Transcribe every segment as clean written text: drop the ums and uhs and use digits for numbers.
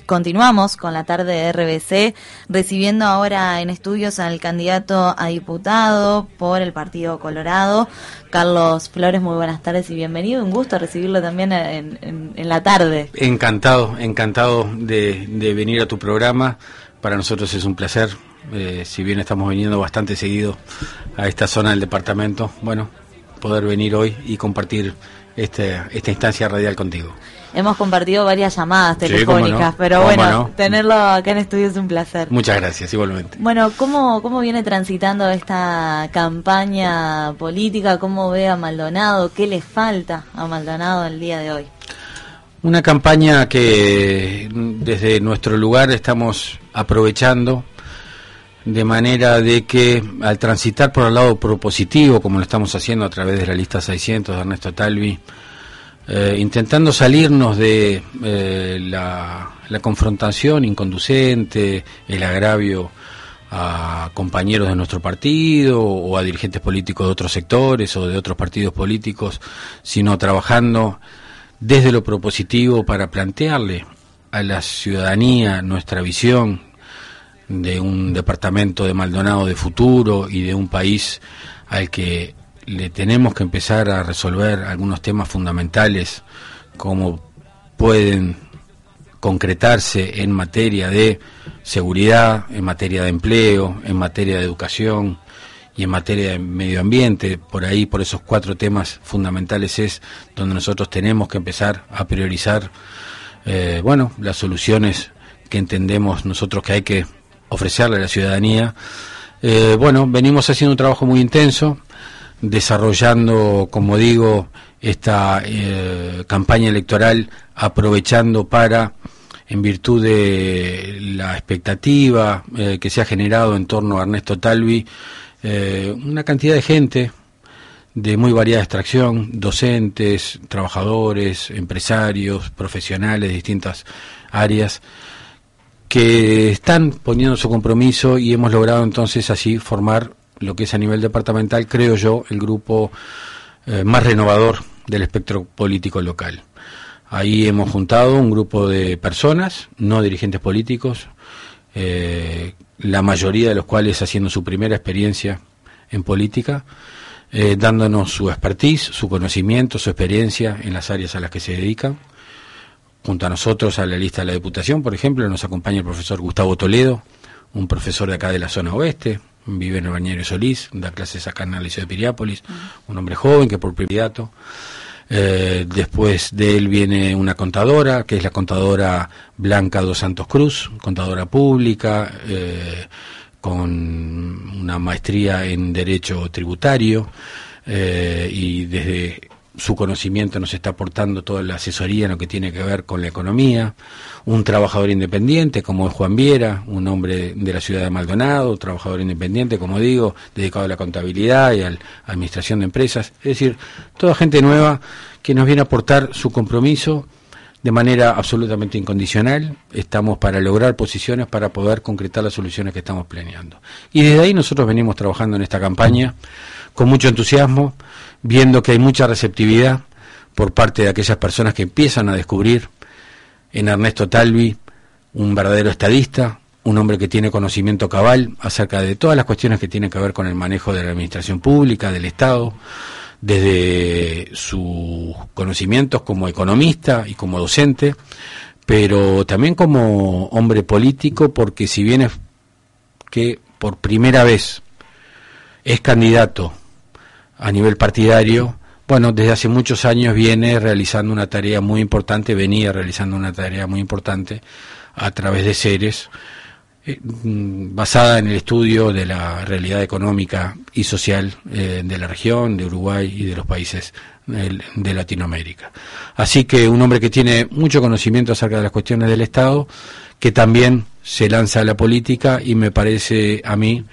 Continuamos con la tarde de RBC, recibiendo ahora en estudios al candidato a diputado por el Partido Colorado, Carlos Flores. Muy buenas tardes y bienvenido. Un gusto recibirlo también en la tarde. Encantado de venir a tu programa. Para nosotros es un placer, si bien estamos viniendo bastante seguido a esta zona del departamento, bueno, poder venir hoy y compartir esta instancia radial contigo. Hemos compartido varias llamadas telefónicas, sí, pero bueno, tenerlo acá en estudio es un placer. Muchas gracias, igualmente. Bueno, ¿cómo viene transitando esta campaña política? ¿Cómo ve a Maldonado? ¿Qué le falta a Maldonado el día de hoy? Una campaña que desde nuestro lugar estamos aprovechando de manera de que al transitar por el lado propositivo, como lo estamos haciendo a través de la lista 600 de Ernesto Talvi, intentando salirnos de la confrontación inconducente, el agravio a compañeros de nuestro partido o a dirigentes políticos de otros sectores o de otros partidos políticos, sino trabajando desde lo propositivo para plantearle a la ciudadanía nuestra visión de un departamento de Maldonado de futuro y de un país al que le tenemos que empezar a resolver algunos temas fundamentales, como pueden concretarse en materia de seguridad, en materia de empleo, en materia de educación y en materia de medio ambiente. Por ahí, por esos 4 temas fundamentales es donde nosotros tenemos que empezar a priorizar las soluciones que entendemos nosotros que hay que ofrecerle a la ciudadanía. Venimos haciendo un trabajo muy intenso, desarrollando, como digo, esta campaña electoral, aprovechando para, en virtud de la expectativa que se ha generado en torno a Ernesto Talvi, una cantidad de gente de muy variada extracción, docentes, trabajadores, empresarios, profesionales de distintas áreas, que están poniendo su compromiso y hemos logrado entonces así formar lo que es a nivel departamental, creo yo, el grupo más renovador del espectro político local. Ahí hemos juntado un grupo de personas, no dirigentes políticos, la mayoría de los cuales haciendo su primera experiencia en política, dándonos su expertise, su conocimiento, su experiencia en las áreas a las que se dedican. Junto a nosotros, a la lista de la Diputación, por ejemplo, nos acompaña el profesor Gustavo Toledo, un profesor de acá de la zona oeste, vive en el Balneario Solís, da clases acá en el Liceo de Piriápolis, un hombre joven que por candidato. Después de él viene una contadora, que es la contadora Blanca dos Santos Cruz, contadora pública, con una maestría en Derecho Tributario, y desde su conocimiento nos está aportando toda la asesoría en lo que tiene que ver con la economía. Un trabajador independiente como es Juan Viera, un hombre de la ciudad de Maldonado, trabajador independiente, como digo, dedicado a la contabilidad y a la administración de empresas. Es decir, toda gente nueva que nos viene a aportar su compromiso de manera absolutamente incondicional. Estamos para lograr posiciones para poder concretar las soluciones que estamos planeando. Y desde ahí nosotros venimos trabajando en esta campaña con mucho entusiasmo, viendo que hay mucha receptividad por parte de aquellas personas que empiezan a descubrir en Ernesto Talvi un verdadero estadista, un hombre que tiene conocimiento cabal acerca de todas las cuestiones que tienen que ver con el manejo de la administración pública, del Estado, desde sus conocimientos como economista y como docente, pero también como hombre político, porque si bien es que por primera vez es candidato a nivel partidario, desde hace muchos años venía realizando una tarea muy importante a través de Ceres, basada en el estudio de la realidad económica y social de la región, de Uruguay y de los países de Latinoamérica. Así que un hombre que tiene mucho conocimiento acerca de las cuestiones del Estado, que también se lanza a la política, y me parece a mí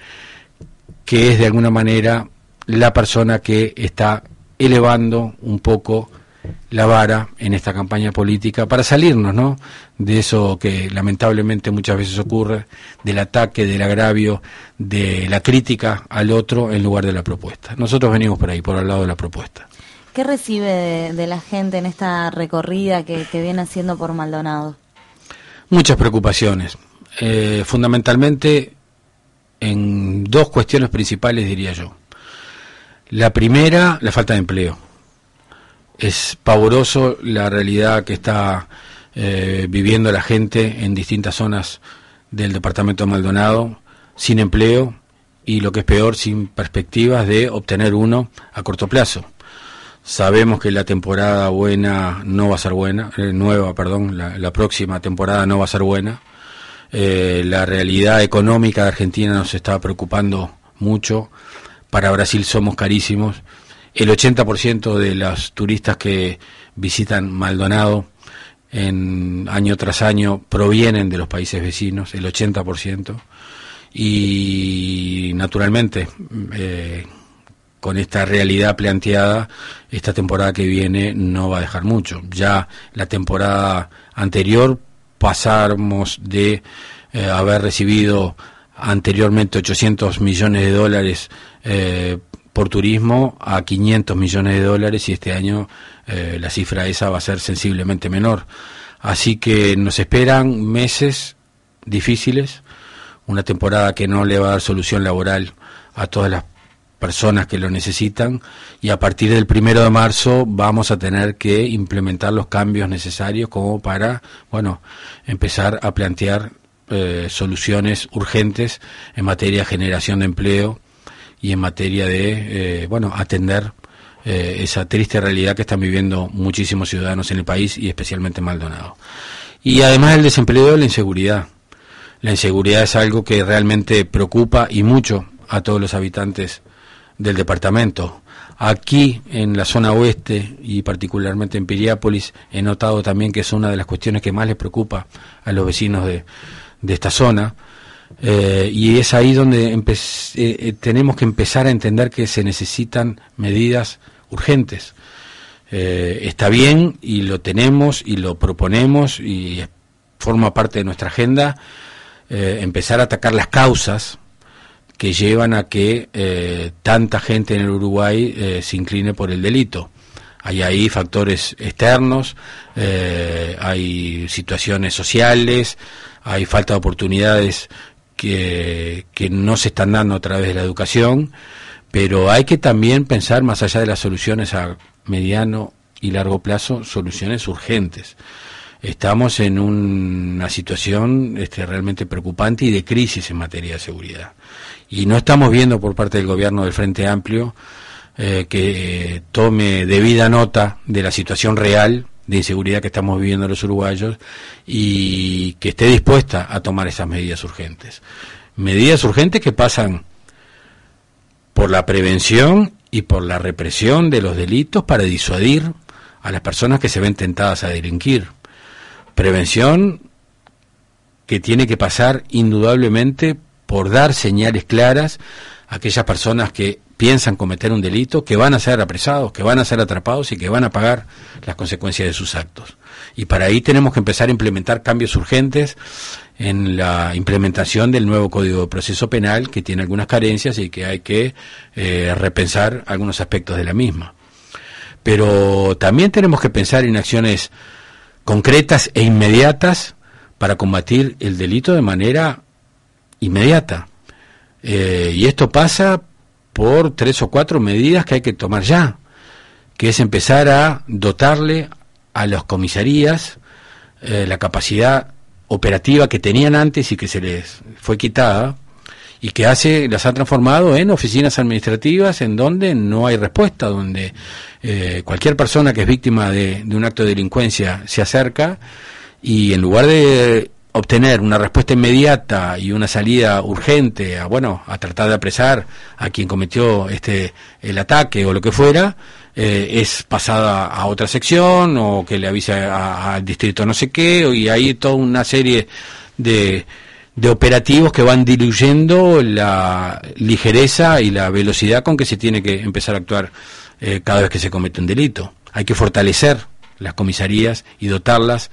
que es de alguna manera la persona que está elevando un poco la vara en esta campaña política para salirnos, ¿no?, de eso que lamentablemente muchas veces ocurre, del ataque, del agravio, de la crítica al otro en lugar de la propuesta. Nosotros venimos por ahí, por el lado de la propuesta. ¿Qué recibe de la gente en esta recorrida que viene haciendo por Maldonado? Muchas preocupaciones, fundamentalmente en dos cuestiones principales, diría yo. La primera, la falta de empleo. Es pavoroso la realidad que está viviendo la gente en distintas zonas del departamento de Maldonado, sin empleo y, lo que es peor, sin perspectivas de obtener uno a corto plazo. Sabemos que la temporada buena no va a ser buena, la próxima temporada no va a ser buena. La realidad económica de Argentina nos está preocupando mucho. Para Brasil somos carísimos. El 80% de los turistas que visitan Maldonado año tras año provienen de los países vecinos, el 80%. Y naturalmente, con esta realidad planteada, esta temporada que viene no va a dejar mucho. Ya la temporada anterior pasamos de haber recibido anteriormente 800 millones de dólares por turismo a 500 millones de dólares, y este año la cifra esa va a ser sensiblemente menor. Así que nos esperan meses difíciles, una temporada que no le va a dar solución laboral a todas las personas que lo necesitan, y a partir del 1 de marzo vamos a tener que implementar los cambios necesarios como para, empezar a plantear soluciones urgentes en materia de generación de empleo y en materia de, atender esa triste realidad que están viviendo muchísimos ciudadanos en el país y especialmente en Maldonado. Y además el desempleo, la inseguridad. La inseguridad es algo que realmente preocupa y mucho a todos los habitantes del departamento. Aquí en la zona oeste y particularmente en Piriápolis he notado también que es una de las cuestiones que más les preocupa a los vecinos de esta zona, y es ahí donde tenemos que empezar a entender que se necesitan medidas urgentes. Está bien, y lo tenemos y lo proponemos y forma parte de nuestra agenda, empezar a atacar las causas que llevan a que tanta gente en el Uruguay se incline por el delito. Hay ahí factores externos, hay situaciones sociales, hay falta de oportunidades que no se están dando a través de la educación, pero hay que también pensar más allá de las soluciones a mediano y largo plazo, soluciones urgentes. Estamos en una situación realmente preocupante y de crisis en materia de seguridad. Y no estamos viendo por parte del gobierno del Frente Amplio que tome debida nota de la situación real de inseguridad que estamos viviendo los uruguayos y que esté dispuesta a tomar esas medidas urgentes. Medidas urgentes que pasan por la prevención y por la represión de los delitos para disuadir a las personas que se ven tentadas a delinquir. Prevención que tiene que pasar indudablemente por dar señales claras a aquellas personas que piensan cometer un delito, que van a ser apresados, que van a ser atrapados y que van a pagar las consecuencias de sus actos. Y para ahí tenemos que empezar a implementar cambios urgentes en la implementación del nuevo Código de Proceso Penal, que tiene algunas carencias y que hay que repensar algunos aspectos de la misma. Pero también tenemos que pensar en acciones concretas e inmediatas para combatir el delito de manera inmediata. Y esto pasa por 3 o 4 medidas que hay que tomar ya, que es empezar a dotarle a las comisarías la capacidad operativa que tenían antes y que se les fue quitada, y que las ha transformado en oficinas administrativas en donde no hay respuesta, donde cualquier persona que es víctima de un acto de delincuencia se acerca y en lugar de obtener una respuesta inmediata y una salida urgente a tratar de apresar a quien cometió el ataque o lo que fuera, es pasada a otra sección o que le avisa al distrito no sé qué, y hay toda una serie de operativos que van diluyendo la ligereza y la velocidad con que se tiene que empezar a actuar cada vez que se comete un delito. Hay que fortalecer las comisarías y dotarlas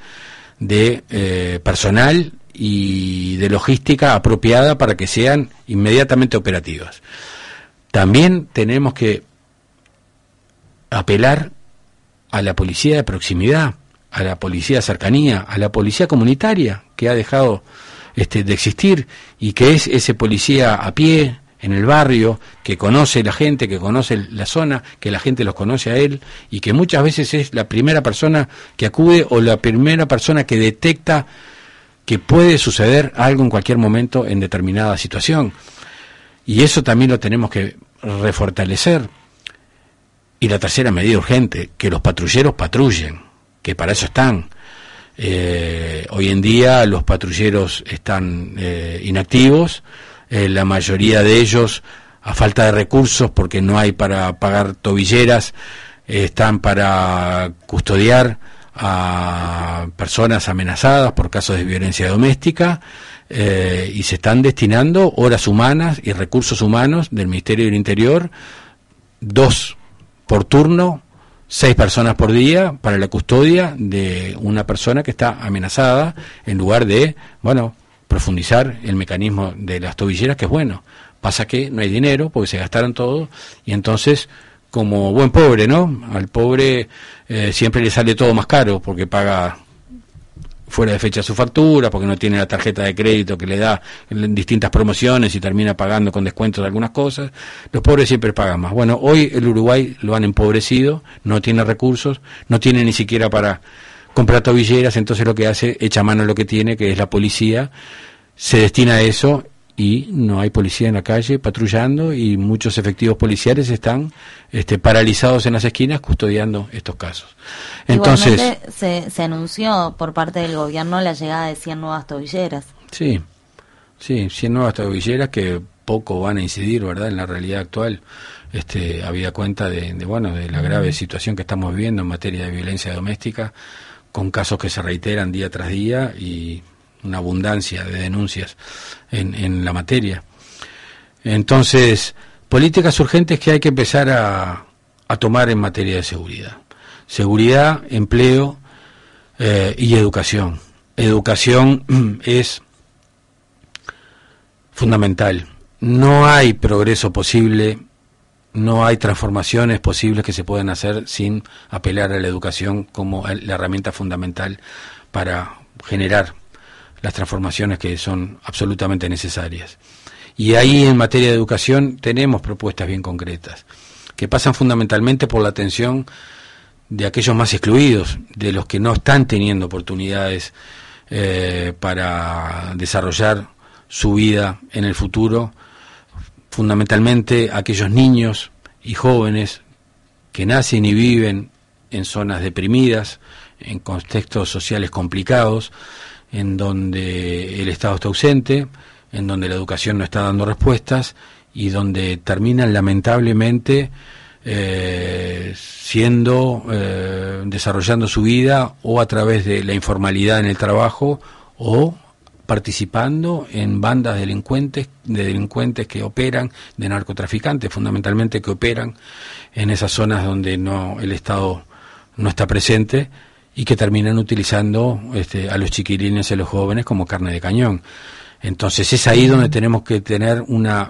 de personal y de logística apropiada para que sean inmediatamente operativas. También tenemos que apelar a la policía de proximidad, a la policía de cercanía, a la policía comunitaria que ha dejado de existir, y que es ese policía a pie en el barrio, que conoce la gente, que conoce la zona, que la gente los conoce a él, y que muchas veces es la primera persona que acude o la primera persona que detecta que puede suceder algo en cualquier momento en determinada situación. Y eso también lo tenemos que refortalecer. Y la tercera medida urgente, que los patrulleros patrullen, que para eso están. Hoy en día los patrulleros están inactivos, la mayoría de ellos, a falta de recursos, porque no hay para pagar tobilleras, están para custodiar a personas amenazadas por casos de violencia doméstica, y se están destinando horas humanas y recursos humanos del Ministerio del Interior, 2 por turno, 6 personas por día para la custodia de una persona que está amenazada, en lugar de, profundizar el mecanismo de las tobilleras, que es bueno. Pasa que no hay dinero, porque se gastaron todo, y entonces, como buen pobre, ¿no? Al pobre siempre le sale todo más caro, porque paga fuera de fecha su factura, porque no tiene la tarjeta de crédito que le da en distintas promociones y termina pagando con descuentos de algunas cosas. Los pobres siempre pagan más. Bueno, hoy el Uruguay lo han empobrecido, no tiene recursos, no tiene ni siquiera para comprar tobilleras, entonces lo que hace, echa mano a lo que tiene, que es la policía, se destina a eso, y no hay policía en la calle patrullando, y muchos efectivos policiales están paralizados en las esquinas custodiando estos casos. Entonces, igualmente se anunció por parte del gobierno la llegada de 100 nuevas tobilleras. Sí, 100 nuevas tobilleras que poco van a incidir, ¿verdad?, en la realidad actual, habida cuenta de la grave situación que estamos viviendo en materia de violencia doméstica, con casos que se reiteran día tras día y una abundancia de denuncias en la materia. Entonces, políticas urgentes que hay que empezar a tomar en materia de seguridad. Seguridad, empleo y educación. Educación es fundamental. No hay progreso posible, no hay transformaciones posibles que se puedan hacer sin apelar a la educación como la herramienta fundamental para generar las transformaciones que son absolutamente necesarias. Y ahí, en materia de educación, tenemos propuestas bien concretas, que pasan fundamentalmente por la atención de aquellos más excluidos, de los que no están teniendo oportunidades para desarrollar su vida en el futuro, fundamentalmente aquellos niños y jóvenes que nacen y viven en zonas deprimidas, en contextos sociales complicados, en donde el Estado está ausente, en donde la educación no está dando respuestas, y donde terminan lamentablemente desarrollando su vida o a través de la informalidad en el trabajo, o participando en bandas de delincuentes que operan, de narcotraficantes fundamentalmente, que operan en esas zonas donde el Estado no está presente, y que terminan utilizando a los chiquilines y a los jóvenes como carne de cañón. Entonces es ahí donde tenemos que tener una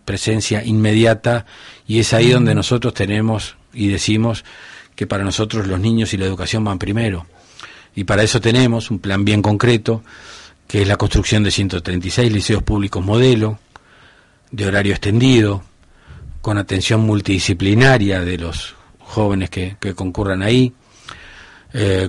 presencia inmediata, y es ahí donde nosotros tenemos y decimos que para nosotros los niños y la educación van primero. Y para eso tenemos un plan bien concreto, que es la construcción de 136 liceos públicos modelo, de horario extendido, con atención multidisciplinaria de los jóvenes que concurran ahí,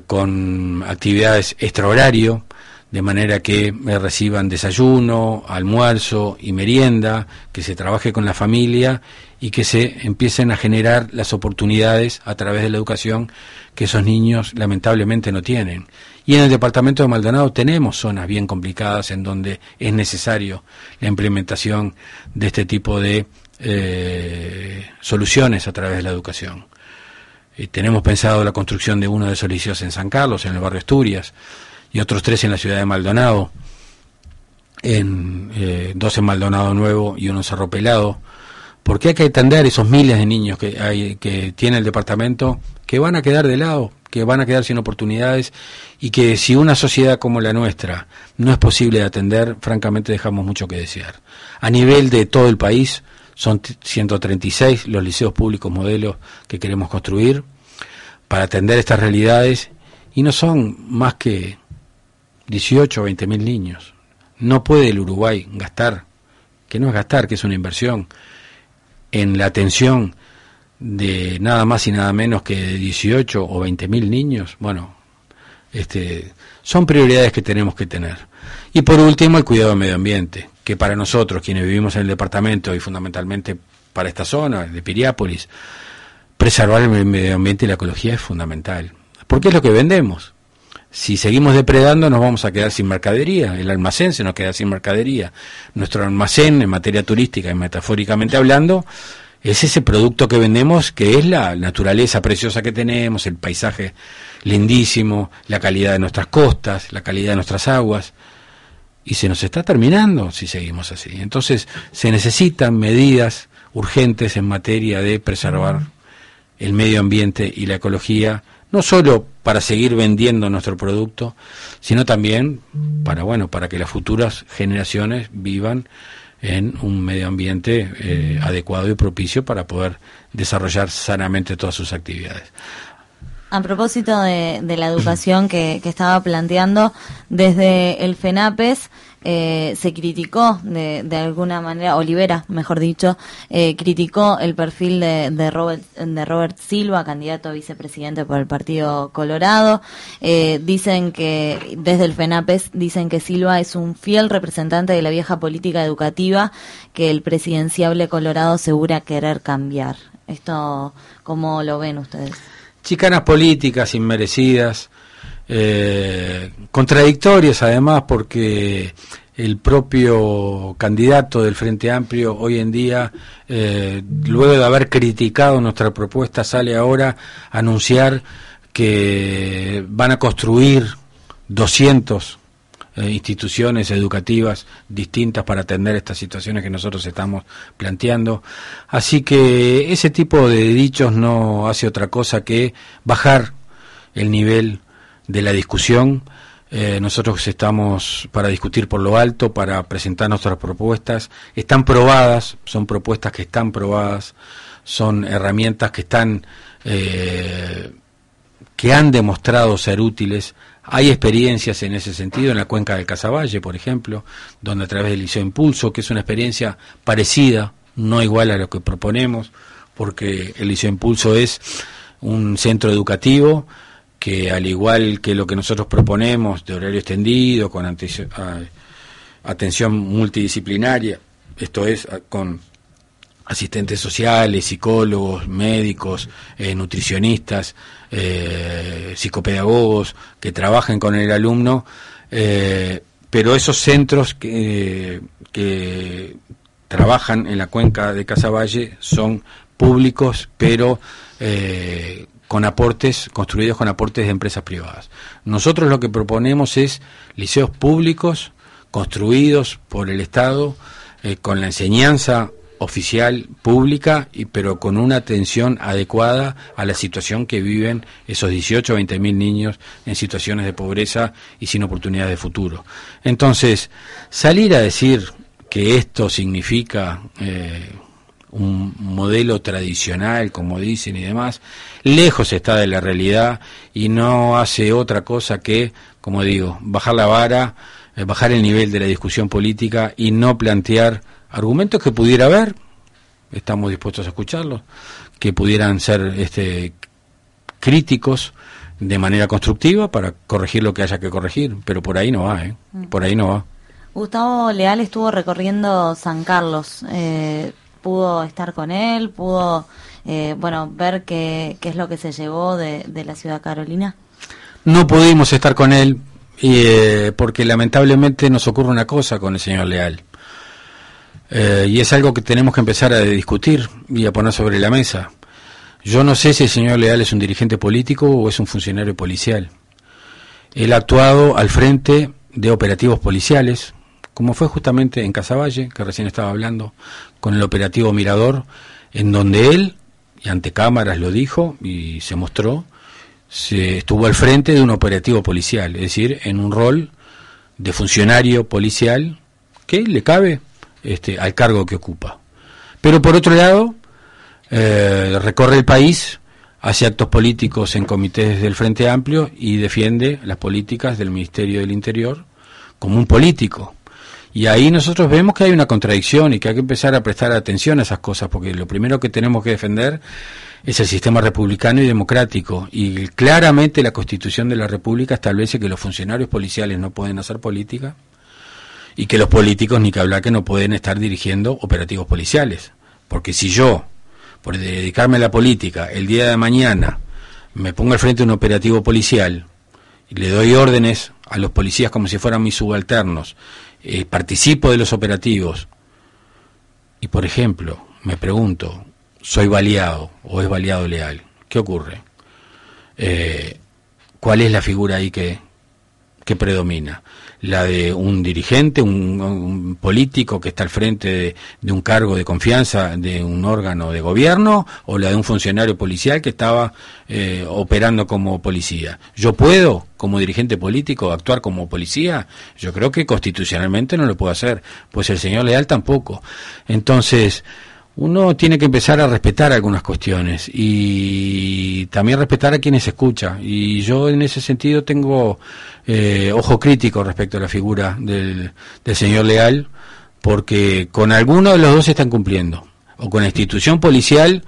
con actividades extrahorario, de manera que reciban desayuno, almuerzo y merienda, que se trabaje con la familia y que se empiecen a generar las oportunidades a través de la educación que esos niños lamentablemente no tienen. Y en el departamento de Maldonado tenemos zonas bien complicadas en donde es necesario la implementación de este tipo de soluciones a través de la educación. Tenemos pensado la construcción de uno de esos liceos en San Carlos, en el barrio Asturias, y otros 3 en la ciudad de Maldonado, 2 en Maldonado Nuevo y 1 en Cerro Pelado, porque hay que atender esos miles de niños que tiene el departamento, que van a quedar de lado, que van a quedar sin oportunidades, y que si una sociedad como la nuestra no es posible de atender, francamente dejamos mucho que desear. A nivel de todo el país, son 136 los liceos públicos modelos que queremos construir para atender estas realidades y no son más que 18 o 20.000 niños. No puede el Uruguay gastar, que no es gastar, que es una inversión, en la atención de nada más y nada menos que de 18 o 20.000 niños. Bueno, son prioridades que tenemos que tener. Y por último, el cuidado del medio ambiente, que para nosotros, quienes vivimos en el departamento y fundamentalmente para esta zona de Piriápolis, preservar el medio ambiente y la ecología es fundamental, porque es lo que vendemos. Si seguimos depredando nos vamos a quedar sin mercadería, el almacén se nos queda sin mercadería. Nuestro almacén, en materia turística y metafóricamente hablando, es ese producto que vendemos, que es la naturaleza preciosa que tenemos, el paisaje lindísimo, la calidad de nuestras costas, la calidad de nuestras aguas, y se nos está terminando si seguimos así. Entonces se necesitan medidas urgentes en materia de preservar el medio ambiente y la ecología, no solo para seguir vendiendo nuestro producto, sino también para que las futuras generaciones vivan en un medio ambiente adecuado y propicio para poder desarrollar sanamente todas sus actividades. A propósito de la educación que estaba planteando, desde el FENAPES se criticó de alguna manera, Olivera, mejor dicho, criticó el perfil de Robert Silva, candidato a vicepresidente por el Partido Colorado. Dicen que, desde el FENAPES, dicen que Silva es un fiel representante de la vieja política educativa que el presidenciable Colorado asegura querer cambiar. ¿Esto cómo lo ven ustedes? Chicanas políticas inmerecidas, contradictorias además, porque el propio candidato del Frente Amplio hoy en día, luego de haber criticado nuestra propuesta, sale ahora a anunciar que van a construir 200 instituciones educativas distintas para atender estas situaciones que nosotros estamos planteando. Así que ese tipo de dichos no hace otra cosa que bajar el nivel de la discusión. Nosotros estamos para discutir por lo alto, para presentar nuestras propuestas. Están probadas, son propuestas que están probadas, son herramientas que están que han demostrado ser útiles. Hay experiencias en ese sentido en la cuenca del Casaballe, por ejemplo, donde a través del Liceo Impulso, que es una experiencia parecida, no igual a lo que proponemos, porque el Liceo Impulso es un centro educativo que, al igual que lo que nosotros proponemos de horario extendido, con atención multidisciplinaria, esto es con asistentes sociales, psicólogos, médicos, nutricionistas, psicopedagogos que trabajen con el alumno, pero esos centros que trabajan en la cuenca de Casaballe son públicos, pero con aportes, construidos con aportes de empresas privadas. Nosotros lo que proponemos es liceos públicos construidos por el Estado, con la enseñanza oficial, pública, pero con una atención adecuada a la situación que viven esos 18 o 20.000 niños en situaciones de pobreza y sin oportunidades de futuro. Entonces, salir a decir que esto significa un modelo tradicional, como dicen y demás, lejos está de la realidad y no hace otra cosa que, como digo, bajar la vara, bajar el nivel de la discusión política y no plantear argumentos que pudiera haber, estamos dispuestos a escucharlos, que pudieran ser críticos de manera constructiva para corregir lo que haya que corregir, pero por ahí no va, por ahí no va. Gustavo Leal estuvo recorriendo San Carlos, pudo estar con él, pudo ver qué es lo que se llevó de la ciudad carolina. No pudimos estar con él porque lamentablemente nos ocurre una cosa con el señor Leal. Y es algo que tenemos que empezar a discutir y a poner sobre la mesa. Yo no sé si el señor Leal es un dirigente político o es un funcionario policial. Él ha actuado al frente de operativos policiales, como fue justamente en Casaballe, que recién estaba hablando, con el operativo Mirador, en donde él, y ante cámaras lo dijo y se mostró, se estuvo al frente de un operativo policial, es decir, en un rol de funcionario policial que le cabe al cargo que ocupa. Pero por otro lado, recorre el país hace actos políticos en comités del Frente Amplio y defiende las políticas del Ministerio del Interior como un político. Y ahí nosotros vemos que hay una contradicción y que hay que empezar a prestar atención a esas cosas, porque lo primero que tenemos que defender es el sistema republicano y democrático, y claramente la Constitución de la República establece que los funcionarios policiales no pueden hacer política y que los políticos, ni que hablar, que no pueden estar dirigiendo operativos policiales, porque si yo, por dedicarme a la política, el día de mañana me pongo al frente de un operativo policial y le doy órdenes a los policías como si fueran mis subalternos, participo de los operativos y, por ejemplo, me pregunto, ¿soy baleado o es baleado leal? ¿Qué ocurre? ¿Cuál es la figura ahí que predomina? ¿La de un dirigente, un político que está al frente de un cargo de confianza de un órgano de gobierno, o la de un funcionario policial que estaba operando como policía? ¿Yo puedo, como dirigente político, actuar como policía? Yo creo que constitucionalmente no lo puedo hacer, pues el señor Leal tampoco. Entonces, uno tiene que empezar a respetar algunas cuestiones y también respetar a quienes escucha, y yo en ese sentido tengo ojo crítico respecto a la figura del señor Leal, porque con alguno de los dos se están cumpliendo, o con la institución policial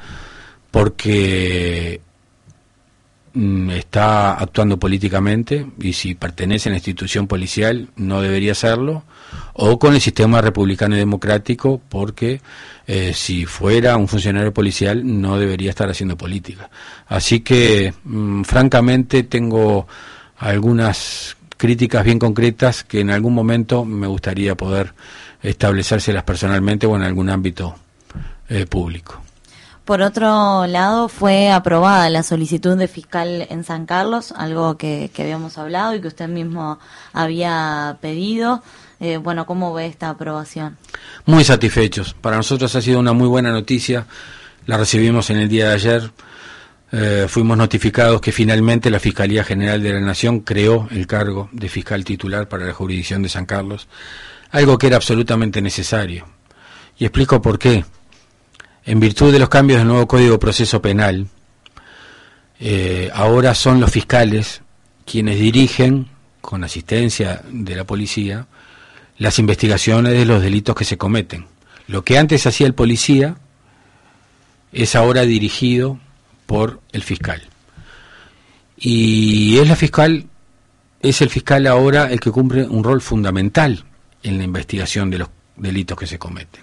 porque está actuando políticamente, y si pertenece a la institución policial no debería hacerlo, o con el sistema republicano y democrático porque si fuera un funcionario policial no debería estar haciendo política. Así que francamente tengo algunas críticas bien concretas que en algún momento me gustaría poder establecérselas personalmente o en algún ámbito público. Por otro lado, fue aprobada la solicitud de fiscal en San Carlos, algo que habíamos hablado y que usted mismo había pedido. Bueno, ¿cómo ve esta aprobación? Muy satisfechos. Para nosotros ha sido una muy buena noticia. La recibimos en el día de ayer. Fuimos notificados que finalmente la Fiscalía General de la Nación creó el cargo de fiscal titular para la jurisdicción de San Carlos, algo que era absolutamente necesario. Y explico por qué. En virtud de los cambios del nuevo Código de Proceso Penal, ahora son los fiscales quienes dirigen, con asistencia de la policía, las investigaciones de los delitos que se cometen. Lo que antes hacía el policía es ahora dirigido por el fiscal. Y es el fiscal ahora el que cumple un rol fundamental en la investigación de los delitos que se cometen.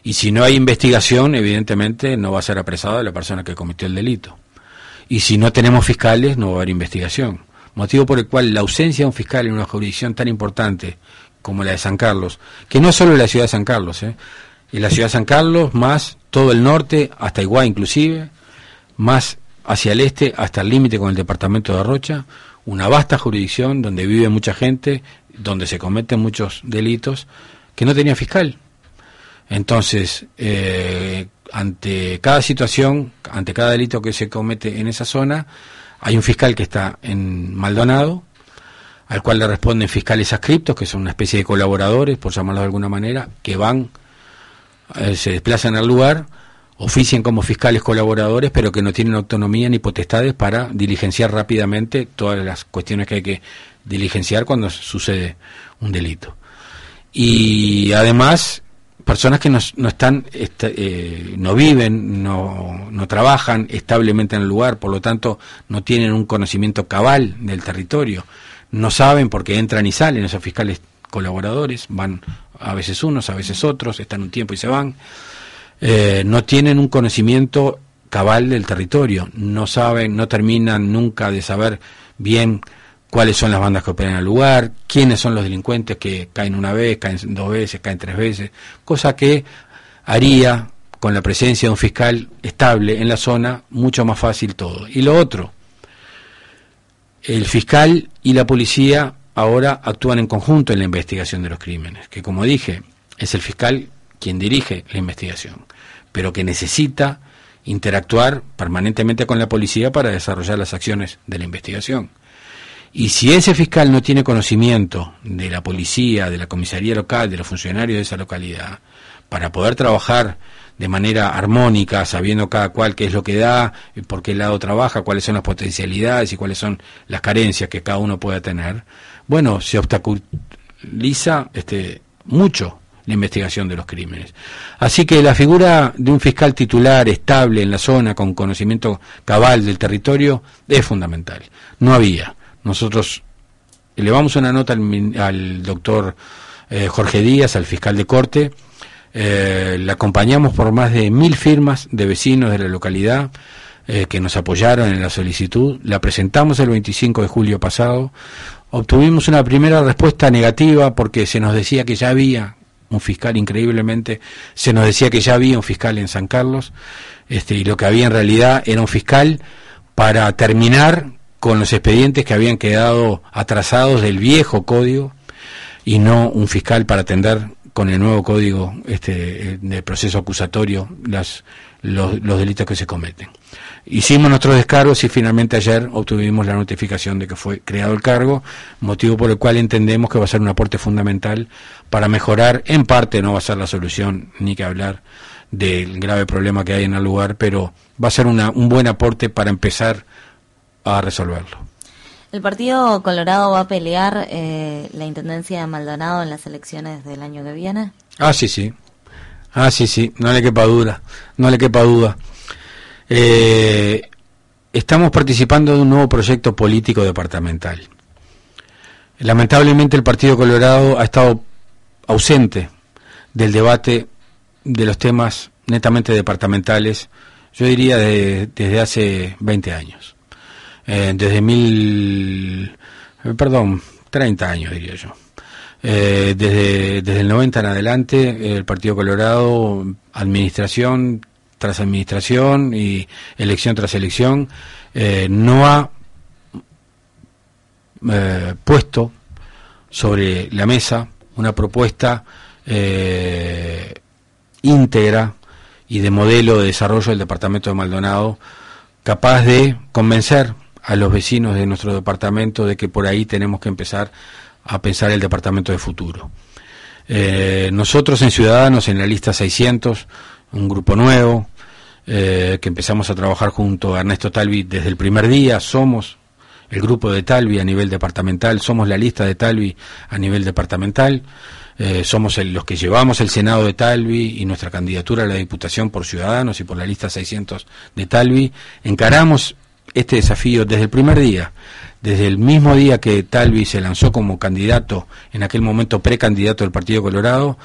Y si no hay investigación, evidentemente no va a ser apresada la persona que cometió el delito. Y si no tenemos fiscales, no va a haber investigación. Motivo por el cual la ausencia de un fiscal en una jurisdicción tan importante como la de San Carlos, que no es solo la ciudad de San Carlos, en la ciudad de San Carlos, más todo el norte, hasta Iguá inclusive, más hacia el este, hasta el límite con el departamento de Rocha, una vasta jurisdicción donde vive mucha gente, donde se cometen muchos delitos, que no tenía fiscal. Entonces, ante cada situación, ante cada delito que se comete en esa zona, hay un fiscal que está en Maldonado, al cual le responden fiscales adscriptos, que son una especie de colaboradores, por llamarlo de alguna manera, que van, se desplazan al lugar, ofician como fiscales colaboradores, pero que no tienen autonomía ni potestades para diligenciar rápidamente todas las cuestiones que hay que diligenciar cuando sucede un delito. Y además, personas que no están, no viven, no trabajan establemente en el lugar, por lo tanto no tienen un conocimiento cabal del territorio, no saben porque entran y salen esos fiscales colaboradores, van a veces unos, a veces otros, están un tiempo y se van, no tienen un conocimiento cabal del territorio, no saben, no terminan nunca de saber bien cuáles son las bandas que operan en el lugar, quiénes son los delincuentes que caen una vez, caen dos veces, caen tres veces, cosa que haría con la presencia de un fiscal estable en la zona mucho más fácil todo. Y lo otro, el fiscal y la policía ahora actúan en conjunto en la investigación de los crímenes, que como dije, es el fiscal quien dirige la investigación, pero que necesita interactuar permanentemente con la policía para desarrollar las acciones de la investigación. Y si ese fiscal no tiene conocimiento de la policía, de la comisaría local, de los funcionarios de esa localidad, para poder trabajar de manera armónica, sabiendo cada cual qué es lo que da, por qué lado trabaja, cuáles son las potencialidades y cuáles son las carencias que cada uno pueda tener, bueno, se obstaculiza mucho la investigación de los crímenes. Así que la figura de un fiscal titular estable en la zona, con conocimiento cabal del territorio, es fundamental. No había. Nosotros elevamos una nota al doctor Jorge Díaz, al fiscal de corte, la acompañamos por más de 1000 firmas de vecinos de la localidad que nos apoyaron en la solicitud, la presentamos el 25 de julio pasado, obtuvimos una primera respuesta negativa porque se nos decía que ya había un fiscal, increíblemente, se nos decía que ya había un fiscal en San Carlos, y lo que había en realidad era un fiscal para terminar con los expedientes que habían quedado atrasados del viejo código y no un fiscal para atender con el nuevo código de proceso acusatorio los delitos que se cometen. Hicimos nuestros descargos y finalmente ayer obtuvimos la notificación de que fue creado el cargo, motivo por el cual entendemos que va a ser un aporte fundamental para mejorar, en parte no va a ser la solución ni que hablar del grave problema que hay en el lugar, pero va a ser un buen aporte para empezar a resolverlo. ¿El Partido Colorado va a pelear la intendencia de Maldonado en las elecciones del año que viene? Sí, no le quepa duda. Estamos participando de un nuevo proyecto político departamental. Lamentablemente el Partido Colorado ha estado ausente del debate de los temas netamente departamentales, yo diría desde hace 20 años. Desde 30 años diría yo. Desde el 90 en adelante, el Partido Colorado, administración tras administración y elección tras elección, no ha puesto sobre la mesa una propuesta íntegra y de modelo de desarrollo del departamento de Maldonado, capaz de convencer a los vecinos de nuestro departamento de que por ahí tenemos que empezar a pensar el departamento de futuro. Nosotros en Ciudadanos, en la lista 600, un grupo nuevo, que empezamos a trabajar junto a Ernesto Talvi desde el primer día, somos el grupo de Talvi a nivel departamental, somos la lista de Talvi a nivel departamental, somos los que llevamos el Senado de Talvi y nuestra candidatura a la Diputación por Ciudadanos y por la lista 600 de Talvi. Encaramos este desafío desde el primer día, desde el mismo día que Talvi se lanzó como candidato, en aquel momento precandidato del Partido Colorado,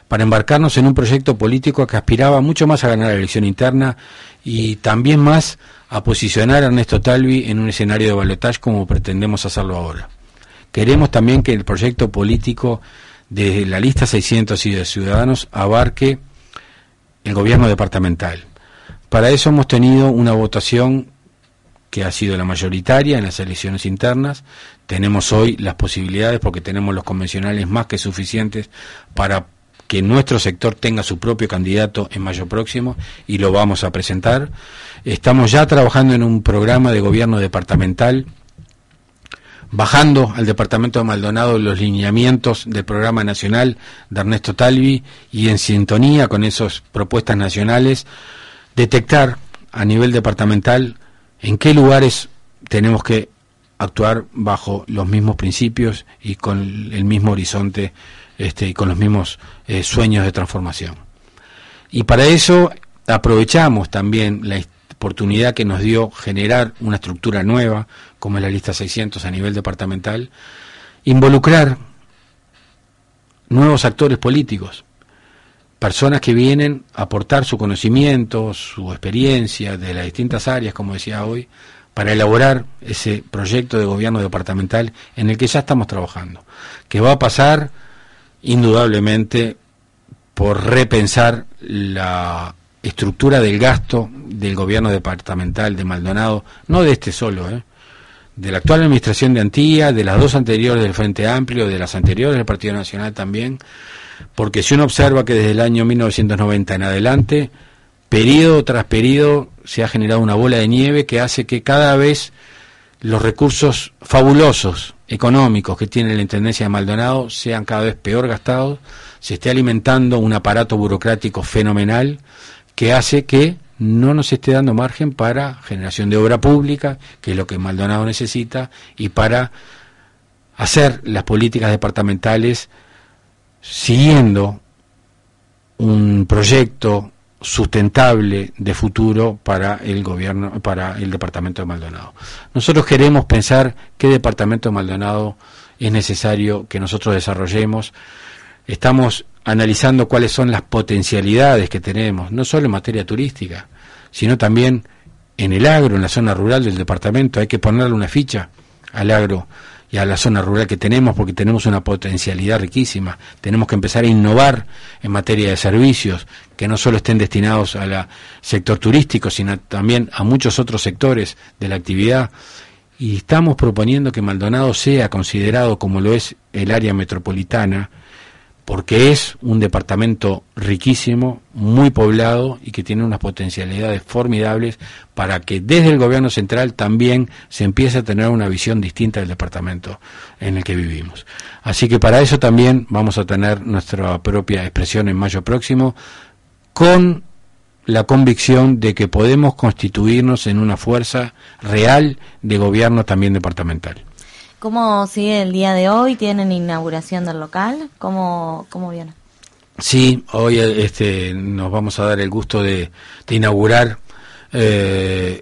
para embarcarnos en un proyecto político que aspiraba mucho más a ganar la elección interna y también más a posicionar a Ernesto Talvi en un escenario de balotaje como pretendemos hacerlo ahora. Queremos también que el proyecto político de la lista 600 y de Ciudadanos abarque el gobierno departamental. Para eso hemos tenido una votación que ha sido la mayoritaria en las elecciones internas. Tenemos hoy las posibilidades, porque tenemos los convencionales más que suficientes para que nuestro sector tenga su propio candidato en mayo próximo, y lo vamos a presentar. Estamos ya trabajando en un programa de gobierno departamental, bajando al departamento de Maldonado los lineamientos del programa nacional de Ernesto Talvi, y en sintonía con esas propuestas nacionales, detectar a nivel departamental en qué lugares tenemos que actuar bajo los mismos principios y con el mismo horizonte y con los mismos sueños de transformación. Y para eso aprovechamos también la oportunidad que nos dio generar una estructura nueva, como es la lista 600 a nivel departamental, involucrar nuevos actores políticos, personas que vienen a aportar su conocimiento, su experiencia de las distintas áreas, como decía hoy, para elaborar ese proyecto de gobierno departamental en el que ya estamos trabajando, que va a pasar indudablemente por repensar la estructura del gasto del gobierno departamental de Maldonado, no de este solo, de la actual administración de Antía, de las dos anteriores del Frente Amplio, de las anteriores del Partido Nacional también, porque si uno observa que desde el año 1990 en adelante, periodo tras periodo, se ha generado una bola de nieve que hace que cada vez los recursos fabulosos económicos que tiene la Intendencia de Maldonado sean cada vez peor gastados, se esté alimentando un aparato burocrático fenomenal que hace que no nos esté dando margen para generación de obra pública, que es lo que Maldonado necesita, y para hacer las políticas departamentales siguiendo un proyecto sustentable de futuro para el gobierno, para el departamento de Maldonado. Nosotros queremos pensar qué departamento de Maldonado es necesario que nosotros desarrollemos. Estamos analizando cuáles son las potencialidades que tenemos, no solo en materia turística, sino también en el agro, en la zona rural del departamento. Hay que ponerle una ficha al agro y a la zona rural que tenemos, porque tenemos una potencialidad riquísima. Tenemos que empezar a innovar en materia de servicios, que no solo estén destinados al sector turístico, sino también a muchos otros sectores de la actividad. Y estamos proponiendo que Maldonado sea considerado como lo es el área metropolitana, porque es un departamento riquísimo, muy poblado y que tiene unas potencialidades formidables para que desde el gobierno central también se empiece a tener una visión distinta del departamento en el que vivimos. Así que para eso también vamos a tener nuestra propia expresión en mayo próximo, con la convicción de que podemos constituirnos en una fuerza real de gobierno también departamental. ¿Cómo sigue el día de hoy? ¿Tienen inauguración del local? ¿Cómo viene? Sí, hoy nos vamos a dar el gusto de inaugurar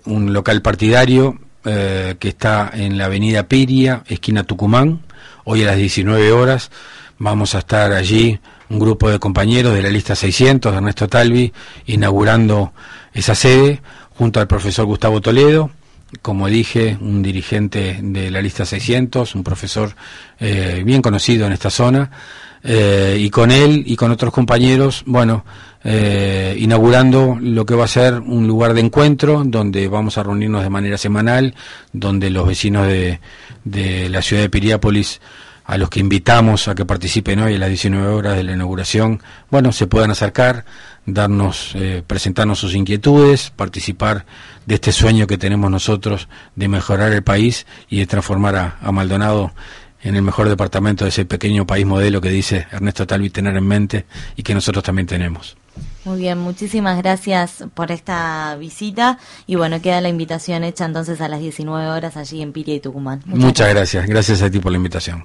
un local partidario que está en la avenida Piria, esquina Tucumán. Hoy a las 19 horas vamos a estar allí, un grupo de compañeros de la lista 600, de Ernesto Talvi, inaugurando esa sede, junto al profesor Gustavo Toledo, como dije, un dirigente de la lista 600, un profesor bien conocido en esta zona, y con él y con otros compañeros, inaugurando lo que va a ser un lugar de encuentro, donde vamos a reunirnos de manera semanal, donde los vecinos de la ciudad de Piriápolis, a los que invitamos a que participen hoy a las 19 horas de la inauguración, se puedan acercar, presentarnos sus inquietudes, participar de este sueño que tenemos nosotros de mejorar el país y de transformar a Maldonado en el mejor departamento de ese pequeño país modelo que dice Ernesto Talvi tener en mente y que nosotros también tenemos. Muy bien, muchísimas gracias por esta visita y queda la invitación hecha entonces a las 19 horas allí en Piria y Tucumán. Muchas gracias a ti por la invitación.